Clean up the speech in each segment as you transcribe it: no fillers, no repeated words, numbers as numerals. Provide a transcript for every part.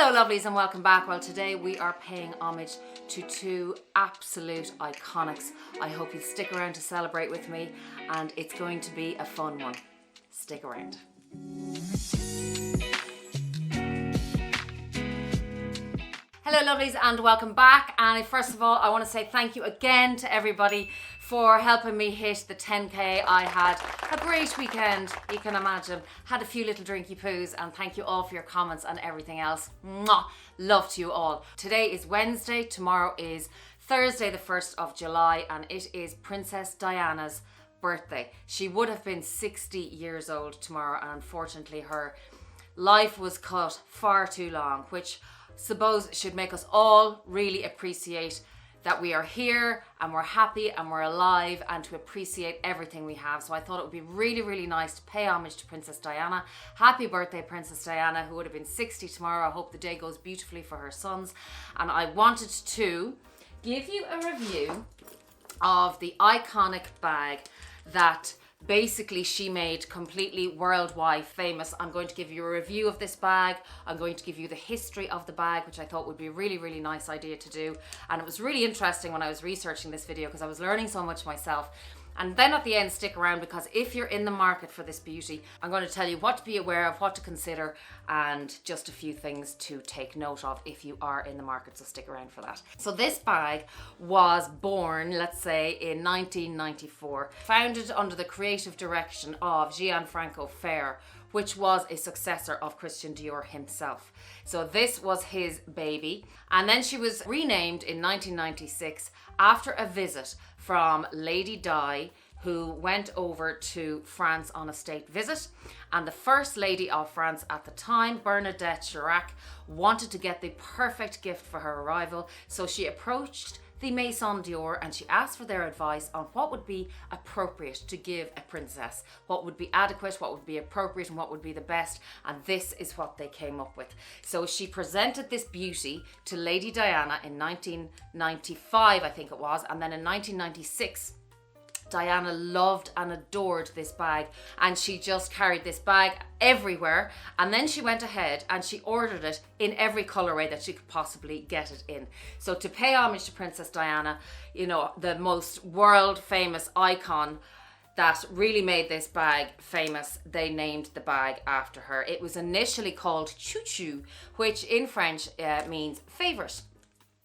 Hello lovelies and welcome back. Well, today we are paying homage to two absolute iconics. I hope you stick around to celebrate with me, and it's going to be a fun one. Stick around. Hello lovelies and welcome back, and first of all I want to say thank you again to everybody for helping me hit the 10k. I had a great weekend, you can imagine. Had a few little drinky poos, and thank you all for your comments and everything else. Mwah! Love to you all. Today is Wednesday, tomorrow is Thursday the 1st of July, and it is Princess Diana's birthday. She would have been 60 years old tomorrow, and unfortunately her life was cut far too long, which I suppose should make us all really appreciate that we are here and we're happy and we're alive, and to appreciate everything we have. So I thought it would be really, really nice to pay homage to Princess Diana. Happy birthday, Princess Diana, who would have been 60 tomorrow. I hope the day goes beautifully for her sons. And I wanted to give you a review of the iconic bag that basically she made completely worldwide famous. I'm going to give you a review of this bag. I'm going to give you the history of the bag, which I thought would be a really, really nice idea to do. And it was really interesting when I was researching this video because I was learning so much myself. And then at the end, stick around, because if you're in the market for this beauty, I'm going to tell you what to be aware of, what to consider, and just a few things to take note of if you are in the market, so stick around for that. So this bag was born, let's say, in 1994, founded under the creative direction of Gianfranco Ferrer, which was a successor of Christian Dior himself. So this was his baby. And then she was renamed in 1996 after a visit from Lady Di, who went over to France on a state visit. And the first lady of France at the time, Bernadette Chirac, wanted to get the perfect gift for her arrival. So she approached the Maison Dior and she asked for their advice on what would be appropriate to give a princess, what would be adequate, what would be appropriate, and what would be the best. And this is what they came up with. So she presented this beauty to Lady Diana in 1995, I think it was, and then in 1996 Diana loved and adored this bag, and she just carried this bag everywhere. And then she went ahead and she ordered it in every colorway that she could possibly get it in. So to pay homage to Princess Diana, you know, the most world famous icon that really made this bag famous, they named the bag after her. It was initially called Chou Chou, which in French means favorite,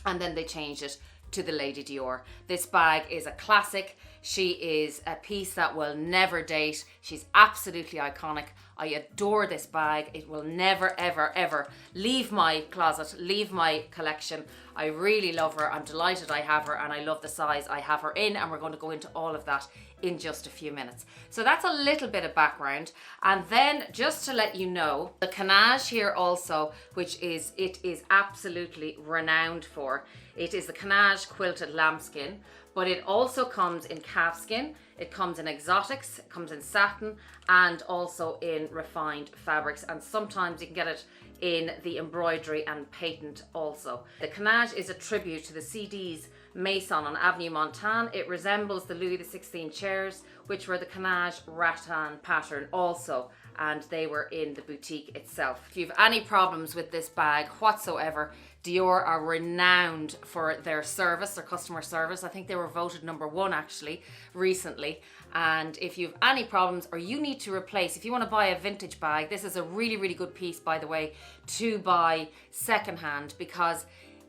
and then they changed it to the Lady Dior. This bag is a classic. She is a piece that will never date. She's absolutely iconic. I adore this bag. It will never, ever, ever leave my closet, leave my collection. I really love her. I'm delighted I have her, and I love the size I have her in, and we're going to go into all of that in just a few minutes. So that's a little bit of background. And then just to let you know, the canage here also, which it is absolutely renowned for. It is the canage quilted lambskin, but it also comes in calfskin, it comes in exotics, it comes in satin, and also in refined fabrics, and sometimes you can get it in the embroidery and patent also. The canage is a tribute to the CD's Maison on Avenue Montaigne. It resembles the Louis XVI chairs, which were the canage rattan pattern also, and they were in the boutique itself. If you have any problems with this bag whatsoever, Dior are renowned for their service, their customer service. I think they were voted #1 actually recently. And if you have any problems or you need to replace, if you want to buy a vintage bag, this is a really, really good piece, by the way, to buy secondhand, because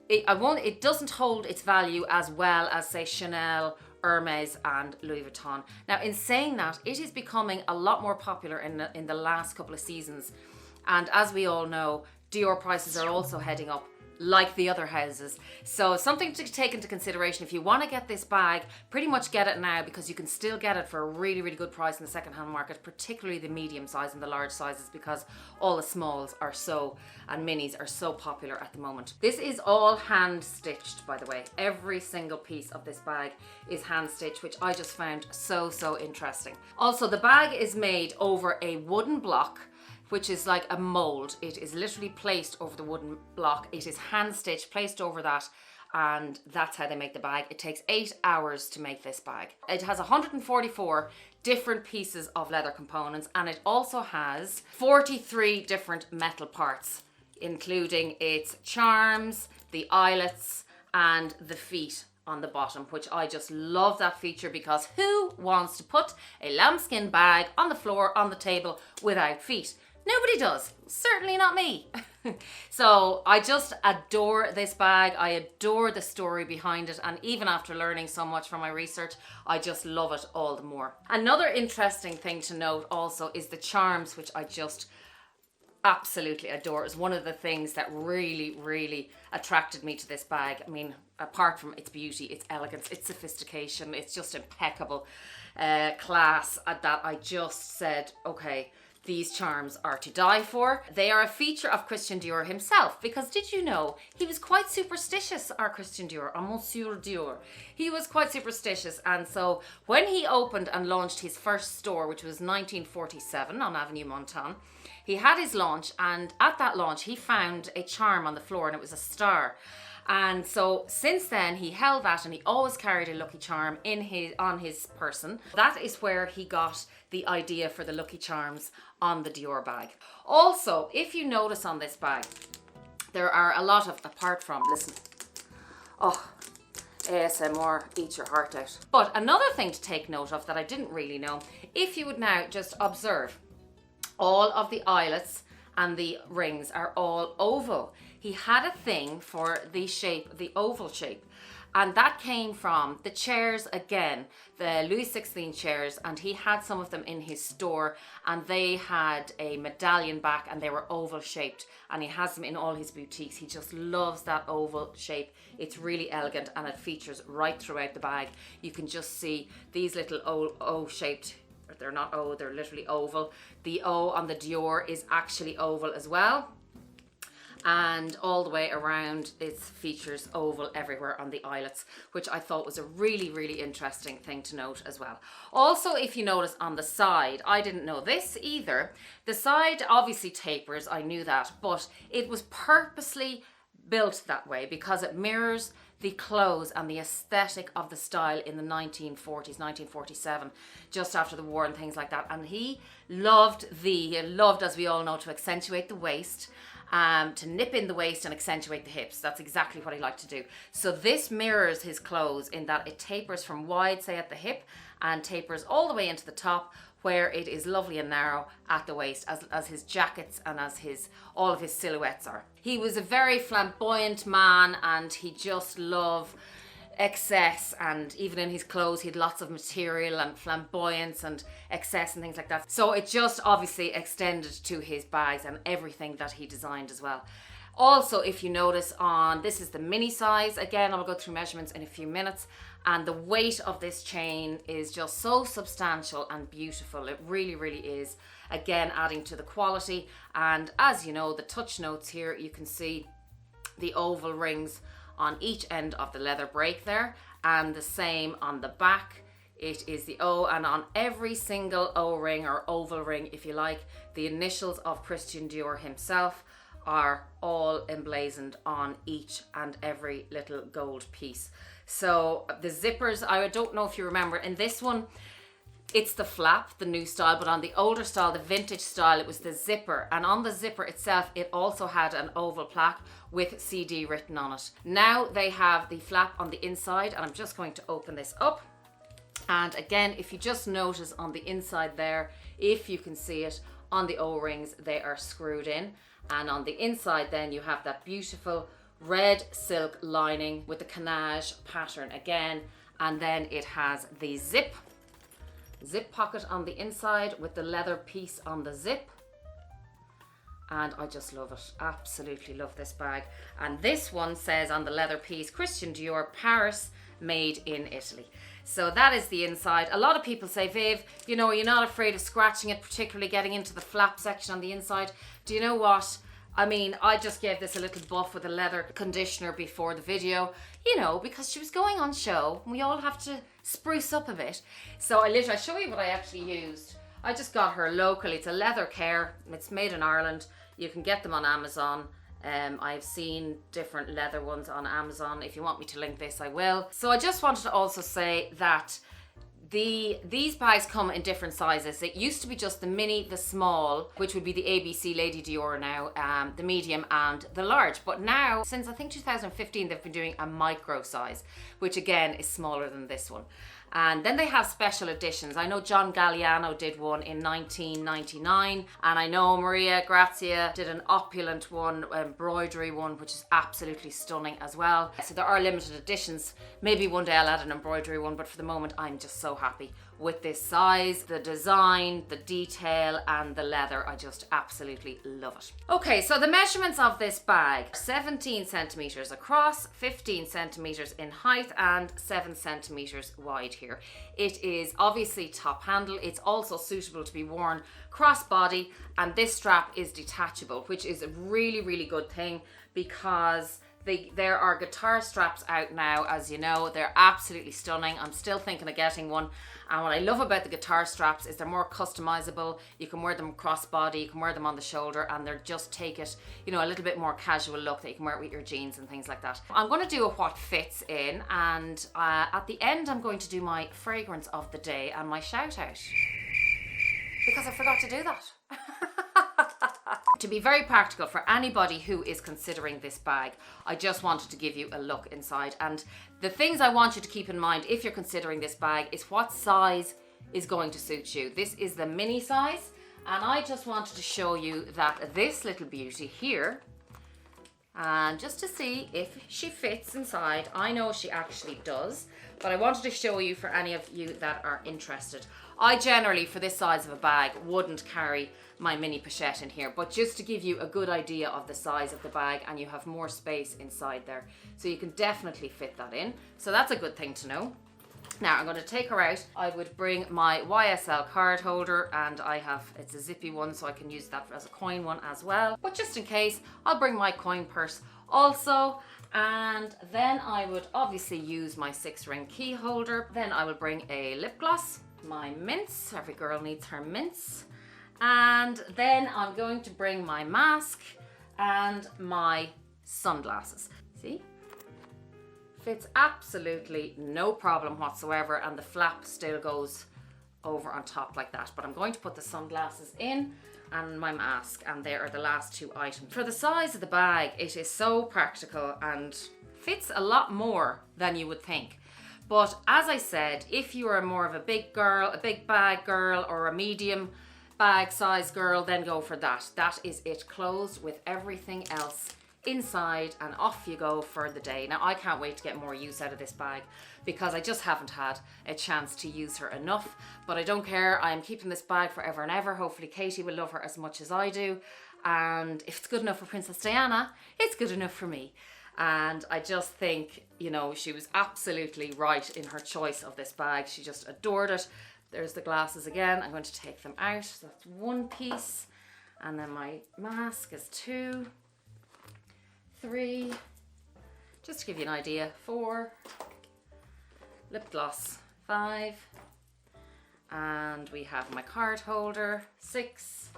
it doesn't hold its value as well as, say, Chanel, Hermes and Louis Vuitton. Now, in saying that, it is becoming a lot more popular in the last couple of seasons. And as we all know, Dior prices are also heading up, like the other houses. So something to take into consideration. If you want to get this bag, pretty much get it now, because you can still get it for a really, really good price in the secondhand market, particularly the medium size and the large sizes, because all the smalls are and minis are so popular at the moment. This is all hand stitched, by the way. Every single piece of this bag is hand stitched, which I just found so interesting. Also, the bag is made over a wooden block, which is like a mold. It is literally placed over the wooden block. It is hand stitched, placed over that, and that's how they make the bag. It takes 8 hours to make this bag. It has 144 different pieces of leather components, and it also has 43 different metal parts. including its charms, the eyelets, and the feet on the bottom, which I just love that feature, because who wants to put a lambskin bag on the floor, on the table, without feet? Nobody does. Certainly not me. So I just adore this bag. I adore the story behind it. And even after learning so much from my research, I just love it all the more. Another interesting thing to note also is the charms, which I just absolutely adore. It's one of the things that really attracted me to this bag. I mean, apart from its beauty, its elegance, its sophistication, it's just impeccable class that I just said, okay, these charms are to die for. They are a feature of Christian Dior himself, because did you know he was quite superstitious, our Christian Dior, our Monsieur Dior. He was quite superstitious, and so when he opened and launched his first store, which was 1947 on Avenue Montaigne, he had his launch, and at that launch he found a charm on the floor, and it was a star. And so since then he held that, and he always carried a lucky charm on his person. That is where he got the idea for the lucky charms on the Dior bag. Also, if you notice on this bag, there are a lot of, apart from, listen, oh, ASMR, eat your heart out. But another thing to take note of that I didn't really know, if you would now just observe, all of the eyelets and the rings are all oval. He had a thing for the shape, the oval shape, and that came from the chairs again, the Louis XVI chairs, and he had some of them in his store, and they had a medallion back and they were oval shaped, and he has them in all his boutiques. He just loves that oval shape. It's really elegant, and it features right throughout the bag. You can just see these little O shaped, they're not O, they're literally oval. The O on the Dior is actually oval as well. And all the way around it features oval everywhere on the eyelets, which I thought was a really interesting thing to note as well. Also, if you notice on the side, I didn't know this either, the side obviously tapers, I knew that, but it was purposely built that way because it mirrors the clothes and the aesthetic of the style in the 1940s, 1947, just after the war and things like that. And he loved, as we all know, to accentuate the waist, to nip in the waist and accentuate the hips. That's exactly what he liked to do. So this mirrors his clothes in that it tapers from wide, say at the hip, and tapers all the way into the top, where it is lovely and narrow at the waist, as his jackets and as all of his silhouettes are. He was a very flamboyant man, and he just loved excess, and even in his clothes he had lots of material and flamboyance and excess and things like that. So it just obviously extended to his bags and everything that he designed as well. Also, if you notice this is the mini size. Again, I'll go through measurements in a few minutes, and the weight of this chain is just so substantial and beautiful. It really is. Again, adding to the quality. And as you know, the touch notes here, you can see the oval rings on each end of the leather break there, and the same on the back. It is the O, and on every single O-ring or oval ring, if you like, the initials of Christian Dior himself are all emblazoned on each and every little gold piece. So the zippers, I don't know if you remember, in this one it's the flap, the new style, but on the older style, the vintage style, it was the zipper, and on the zipper itself it also had an oval plaque with CD written on it. Now they have the flap on the inside, and I'm just going to open this up, and again, if you just notice on the inside there, if you can see it, on the O-rings they are screwed in, and on the inside then you have that beautiful red silk lining with the canage pattern again, and then it has the zip pocket on the inside with the leather piece on the zip, and I just love it. Absolutely love this bag. And this one says on the leather piece, Christian Dior, Paris, made in Italy. So that is the inside. A lot of people say, Viv, you know, you're not afraid of scratching it, particularly getting into the flap section on the inside. Do you know what? I mean, I just gave this a little buff with a leather conditioner before the video, you know, because she was going on show. We all have to spruce up a bit. So I'll show you what I actually used. I just got her locally. It's a leather care. It's made in Ireland. You can get them on Amazon. I've seen different leather ones on Amazon. If you want me to link this, I will. So I just wanted to also say that These bags come in different sizes. It used to be just the mini, the small, which would be the ABC Lady Dior now, the medium and the large. But now, since I think 2015, they've been doing a micro size, which again is smaller than this one. And then they have special editions. I know John Galliano did one in 1999, and I know Maria Grazia did an opulent one, embroidery one, which is absolutely stunning as well. So there are limited editions. Maybe one day I'll add an embroidery one, but for the moment I'm just so happy with this size, the design, the detail, and the leather. I just absolutely love it. Okay, so the measurements of this bag: 17 centimeters across, 15 centimeters in height, and 7 centimeters wide here. It is obviously top handle. It's also suitable to be worn crossbody, and this strap is detachable, which is a really, really good thing, because there are guitar straps out now, as you know. They're absolutely stunning. I'm still thinking of getting one. And what I love about the guitar straps is they're more customizable. You can wear them crossbody, you can wear them on the shoulder, and they're just take it, you know, a little bit more casual look that you can wear it with your jeans and things like that. I'm going to do a what fits in, and at the end I'm going to do my fragrance of the day and my shout out, because I forgot to do that. To be very practical for anybody who is considering this bag, I just wanted to give you a look inside. And the things I want you to keep in mind if you're considering this bag is what size is going to suit you. This is the mini size, and I just wanted to show you that this little beauty here, and just to see if she fits inside. I know she actually does, but I wanted to show you for any of you that are interested. I generally, for this size of a bag, wouldn't carry my mini pochette in here, but just to give you a good idea of the size of the bag, and you have more space inside there, so you can definitely fit that in. So that's a good thing to know. Now I'm going to take her out. I would bring my YSL card holder, and it's a zippy one, so I can use that as a coin one as well. But just in case, I'll bring my coin purse also. And then I would obviously use my 6-ring key holder. Then I will bring a lip gloss, my mints. Every girl needs her mints. And then I'm going to bring my mask and my sunglasses. See? Fits absolutely no problem whatsoever, and the flap still goes over on top like that. But I'm going to put the sunglasses in and my mask, and there are the last two items. For the size of the bag, it is so practical and fits a lot more than you would think. But as I said, if you are more of a big girl, a big bag girl, or a medium bag size girl, then go for that. That is it, closed with everything else inside, and off you go for the day. Now I can't wait to get more use out of this bag, because I just haven't had a chance to use her enough. But I don't care, I am keeping this bag forever and ever. Hopefully Katie will love her as much as I do, and if it's good enough for Princess Diana, it's good enough for me. And I just think, you know, she was absolutely right in her choice of this bag. She just adored it. There's the glasses again. I'm going to take them out. So that's one piece. And then my mask is 2, 3, just to give you an idea, 4, lip gloss 5, and we have my card holder 6,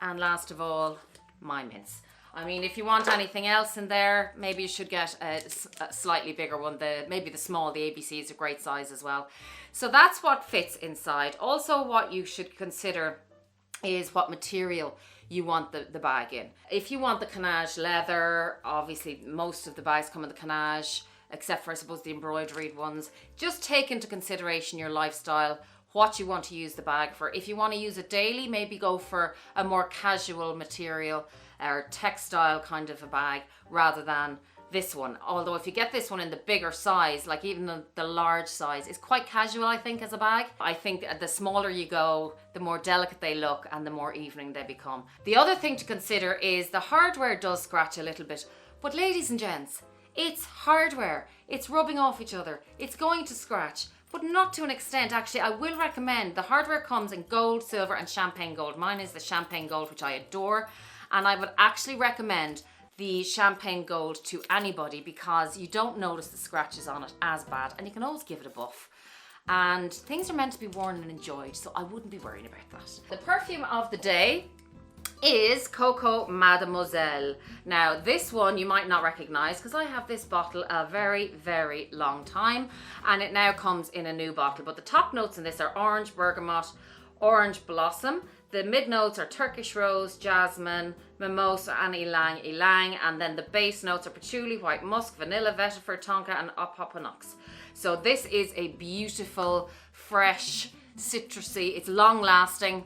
and last of all, my mints. I mean, if you want anything else in there, maybe you should get a slightly bigger one. Maybe the small, the ABC is a great size as well. So that's what fits inside. Also, what you should consider is what material you want the bag in. If you want the canage leather, obviously most of the bags come in the canage, except for I suppose the embroidered ones. Just take into consideration your lifestyle, what you want to use the bag for. If you want to use it daily, maybe go for a more casual material or textile kind of a bag rather than this one. Although if you get this one in the bigger size, like even the large size, it's quite casual, I think, as a bag. I think the smaller you go, the more delicate they look and the more evening they become. The other thing to consider is the hardware does scratch a little bit, but ladies and gents, it's hardware. It's rubbing off each other. It's going to scratch, but not to an extent. Actually, I will recommend, the hardware comes in gold, silver and champagne gold. Mine is the champagne gold, which I adore. And I would actually recommend the champagne gold to anybody, because you don't notice the scratches on it as bad, and you can always give it a buff. And things are meant to be worn and enjoyed, so I wouldn't be worried about that. The perfume of the day is Coco Mademoiselle. Now this one you might not recognize because I have this bottle a very, very long time, and it now comes in a new bottle. But the top notes in this are orange, bergamot, orange blossom. The mid notes are Turkish rose, jasmine, mimosa and ylang ylang, and then the base notes are patchouli, white musk, vanilla, vetiver, tonka and opoponox. So this is a beautiful, fresh, citrusy, it's long lasting.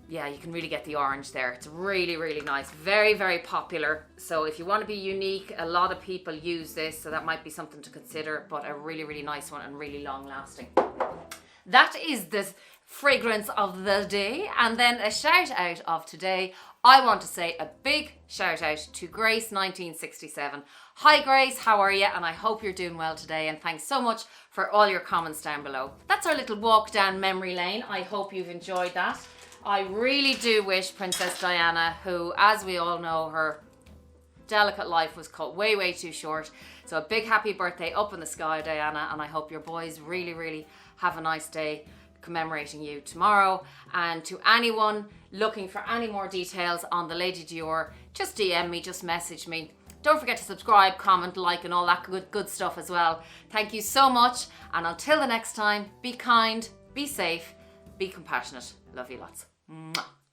Yeah, you can really get the orange there. It's really, really nice. Very, very popular. So if you want to be unique, a lot of people use this, so that might be something to consider, but a really, really nice one and really long lasting. That is the fragrance of the day. And then a shout out of today. I want to say a big shout out to Grace 1967. Hi Grace, how are you? And I hope you're doing well today, and thanks so much for all your comments down below. That's our little walk down memory lane. I hope you've enjoyed that. I really do wish Princess Diana, who, as we all know, her delicate life was cut way, way too short. So a big happy birthday up in the sky, Diana, and I hope your boys really, really have a nice day commemorating you tomorrow. And to anyone looking for any more details on the Lady Dior, just DM me, just message me. Don't forget to subscribe, comment, like, and all that good stuff as well. Thank you so much, and until the next time, be kind, be safe, be compassionate. Love you lots. Mwah.